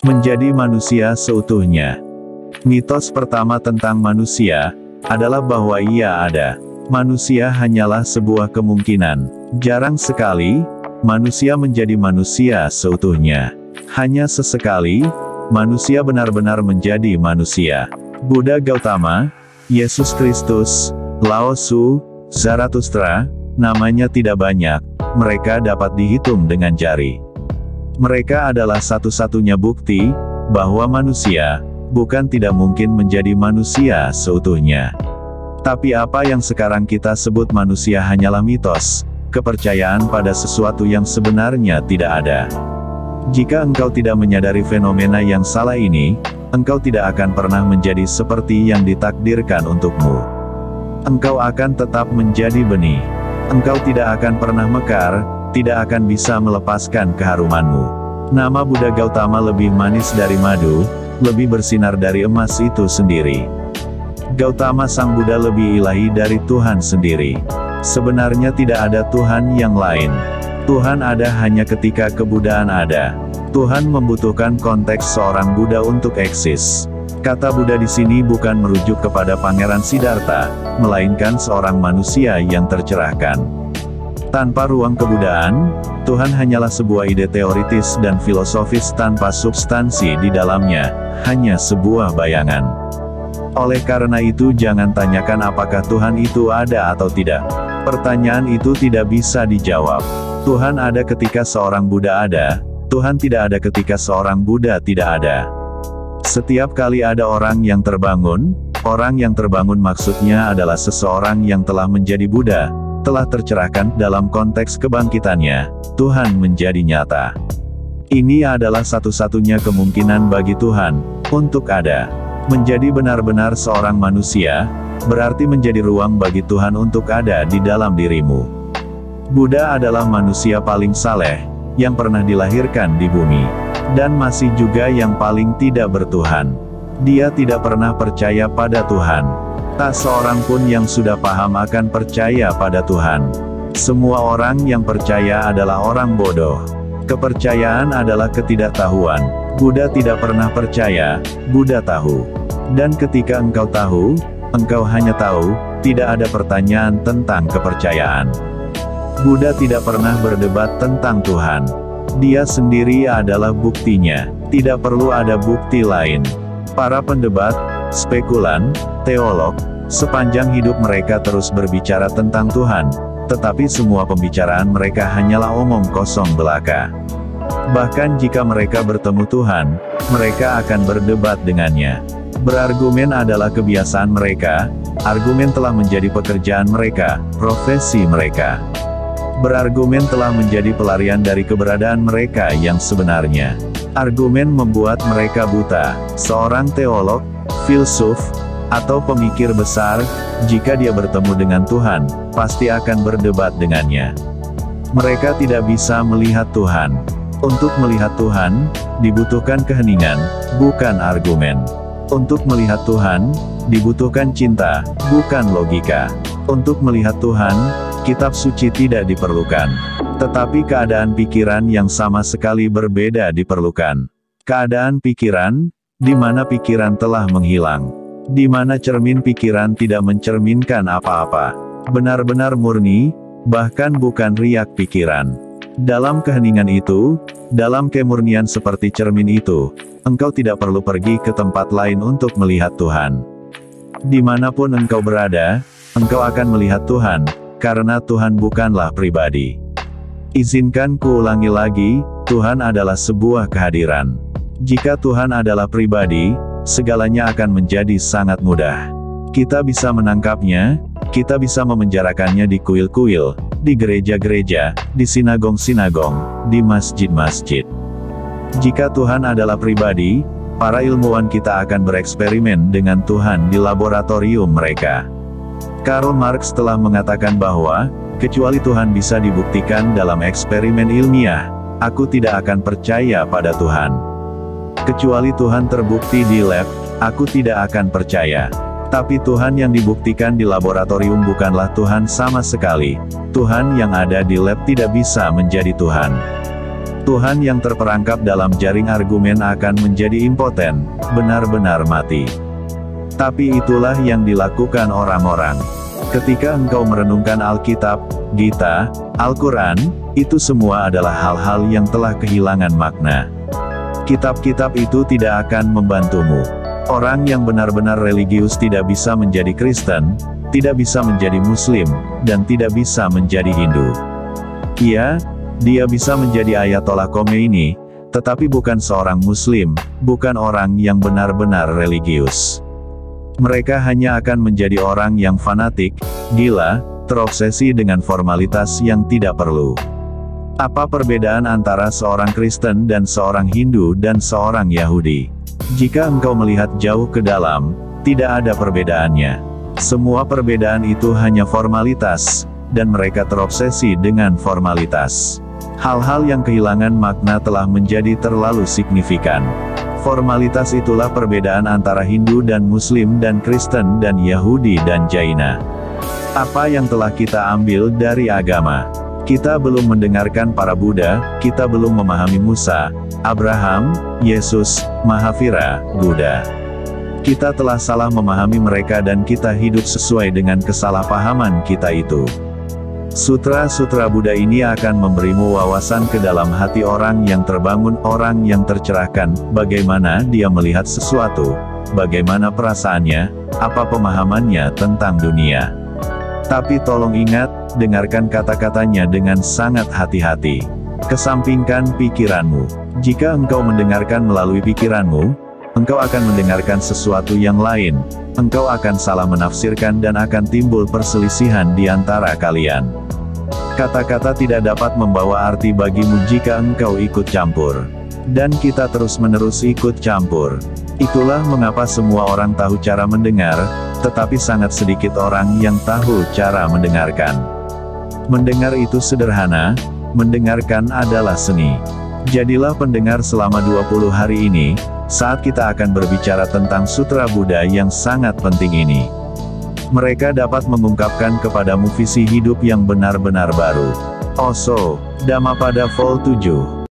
Menjadi manusia seutuhnya. Mitos pertama tentang manusia adalah bahwa ia ada. Manusia hanyalah sebuah kemungkinan. Jarang sekali manusia menjadi manusia seutuhnya. Hanya sesekali manusia benar-benar menjadi manusia. Buddha Gautama, Yesus Kristus, Lao Tzu, Zarathustra, namanya tidak banyak, mereka dapat dihitung dengan jari. Mereka adalah satu-satunya bukti bahwa manusia bukan tidak mungkin menjadi manusia seutuhnya. Tapi apa yang sekarang kita sebut manusia hanyalah mitos, kepercayaan pada sesuatu yang sebenarnya tidak ada. Jika engkau tidak menyadari fenomena yang salah ini, engkau tidak akan pernah menjadi seperti yang ditakdirkan untukmu. Engkau akan tetap menjadi benih. Engkau tidak akan pernah mekar, tidak akan bisa melepaskan keharumanmu. Nama Buddha Gautama lebih manis dari madu, lebih bersinar dari emas itu sendiri. Gautama Sang Buddha lebih ilahi dari Tuhan sendiri. Sebenarnya tidak ada Tuhan yang lain. Tuhan ada hanya ketika kebudaan ada. Tuhan membutuhkan konteks seorang Buddha untuk eksis. Kata Buddha di sini bukan merujuk kepada Pangeran Siddhartha, melainkan seorang manusia yang tercerahkan. Tanpa ruang kebudaan, Tuhan hanyalah sebuah ide teoritis dan filosofis tanpa substansi di dalamnya, hanya sebuah bayangan. Oleh karena itu jangan tanyakan apakah Tuhan itu ada atau tidak. Pertanyaan itu tidak bisa dijawab. Tuhan ada ketika seorang Buddha ada, Tuhan tidak ada ketika seorang Buddha tidak ada. Setiap kali ada orang yang terbangun maksudnya adalah seseorang yang telah menjadi Buddha, telah tercerahkan dalam konteks kebangkitannya, Tuhan menjadi nyata. Ini adalah satu-satunya kemungkinan bagi Tuhan, untuk ada. Menjadi benar-benar seorang manusia, berarti menjadi ruang bagi Tuhan untuk ada di dalam dirimu. Buddha adalah manusia paling saleh, yang pernah dilahirkan di bumi. Dan masih juga yang paling tidak bertuhan. Dia tidak pernah percaya pada Tuhan. Tak seorang pun yang sudah paham akan percaya pada Tuhan. Semua orang yang percaya adalah orang bodoh. Kepercayaan adalah ketidaktahuan. Buddha tidak pernah percaya, Buddha tahu. Dan ketika engkau tahu, engkau hanya tahu, tidak ada pertanyaan tentang kepercayaan. Buddha tidak pernah berdebat tentang Tuhan. Dia sendiri adalah buktinya. Tidak perlu ada bukti lain. Para pendebat, spekulan, teolog, sepanjang hidup mereka terus berbicara tentang Tuhan, tetapi semua pembicaraan mereka hanyalah omong kosong belaka. Bahkan jika mereka bertemu Tuhan, mereka akan berdebat dengannya. Berargumen adalah kebiasaan mereka, argumen telah menjadi pekerjaan mereka, profesi mereka. Berargumen telah menjadi pelarian dari keberadaan mereka yang sebenarnya. Argumen membuat mereka buta. Seorang teolog, filsuf, atau pemikir besar, jika dia bertemu dengan Tuhan, pasti akan berdebat dengannya. Mereka tidak bisa melihat Tuhan. Untuk melihat Tuhan, dibutuhkan keheningan, bukan argumen. Untuk melihat Tuhan, dibutuhkan cinta, bukan logika. Untuk melihat Tuhan, kitab suci tidak diperlukan. Tetapi keadaan pikiran yang sama sekali berbeda diperlukan. Keadaan pikiran, di mana pikiran telah menghilang. Di mana cermin pikiran tidak mencerminkan apa-apa. Benar-benar murni, bahkan bukan riak pikiran. Dalam keheningan itu, dalam kemurnian seperti cermin itu, engkau tidak perlu pergi ke tempat lain untuk melihat Tuhan. Dimanapun engkau berada, engkau akan melihat Tuhan, karena Tuhan bukanlah pribadi. Izinkan kuulangi lagi, Tuhan adalah sebuah kehadiran. Jika Tuhan adalah pribadi, segalanya akan menjadi sangat mudah. Kita bisa menangkapnya, kita bisa memenjarakannya di kuil-kuil, di gereja-gereja, di sinagong-sinagong, di masjid-masjid. Jika Tuhan adalah pribadi, para ilmuwan kita akan bereksperimen dengan Tuhan di laboratorium mereka. Karl Marx telah mengatakan bahwa, kecuali Tuhan bisa dibuktikan dalam eksperimen ilmiah, aku tidak akan percaya pada Tuhan. Kecuali Tuhan terbukti di lab, aku tidak akan percaya. Tapi Tuhan yang dibuktikan di laboratorium bukanlah Tuhan sama sekali. Tuhan yang ada di lab tidak bisa menjadi Tuhan. Tuhan yang terperangkap dalam jaring argumen akan menjadi impoten, benar-benar mati. Tapi itulah yang dilakukan orang-orang. Ketika engkau merenungkan Alkitab, Gita, Al-Quran, itu semua adalah hal-hal yang telah kehilangan makna. Kitab-kitab itu tidak akan membantumu. Orang yang benar-benar religius tidak bisa menjadi Kristen, tidak bisa menjadi Muslim, dan tidak bisa menjadi Hindu. Iya, dia bisa menjadi Ayatollah Khomeini, tetapi bukan seorang Muslim, bukan orang yang benar-benar religius. Mereka hanya akan menjadi orang yang fanatik, gila, terobsesi dengan formalitas yang tidak perlu. Apa perbedaan antara seorang Kristen dan seorang Hindu dan seorang Yahudi? Jika engkau melihat jauh ke dalam, tidak ada perbedaannya. Semua perbedaan itu hanya formalitas, dan mereka terobsesi dengan formalitas. Hal-hal yang kehilangan makna telah menjadi terlalu signifikan. Formalitas itulah perbedaan antara Hindu dan Muslim dan Kristen dan Yahudi dan Jaina. Apa yang telah kita ambil dari agama? Kita belum mendengarkan para Buddha, kita belum memahami Musa, Abraham, Yesus, Mahavira, Buddha. Kita telah salah memahami mereka dan kita hidup sesuai dengan kesalahpahaman kita itu. Sutra-sutra Buddha ini akan memberimu wawasan ke dalam hati orang yang terbangun, orang yang tercerahkan, bagaimana dia melihat sesuatu, bagaimana perasaannya, apa pemahamannya tentang dunia. Tapi tolong ingat, dengarkan kata-katanya dengan sangat hati-hati. Kesampingkan pikiranmu. Jika engkau mendengarkan melalui pikiranmu, engkau akan mendengarkan sesuatu yang lain, engkau akan salah menafsirkan dan akan timbul perselisihan di antara kalian. Kata-kata tidak dapat membawa arti bagimu jika engkau ikut campur. Dan kita terus-menerus ikut campur. Itulah mengapa semua orang tahu cara mendengar, tetapi sangat sedikit orang yang tahu cara mendengarkan. Mendengar itu sederhana, mendengarkan adalah seni. Jadilah pendengar selama 20 hari ini, saat kita akan berbicara tentang Sutra Buddha yang sangat penting ini. Mereka dapat mengungkapkan kepadamu visi hidup yang benar-benar baru. Osho, Dhammapada Vol 7.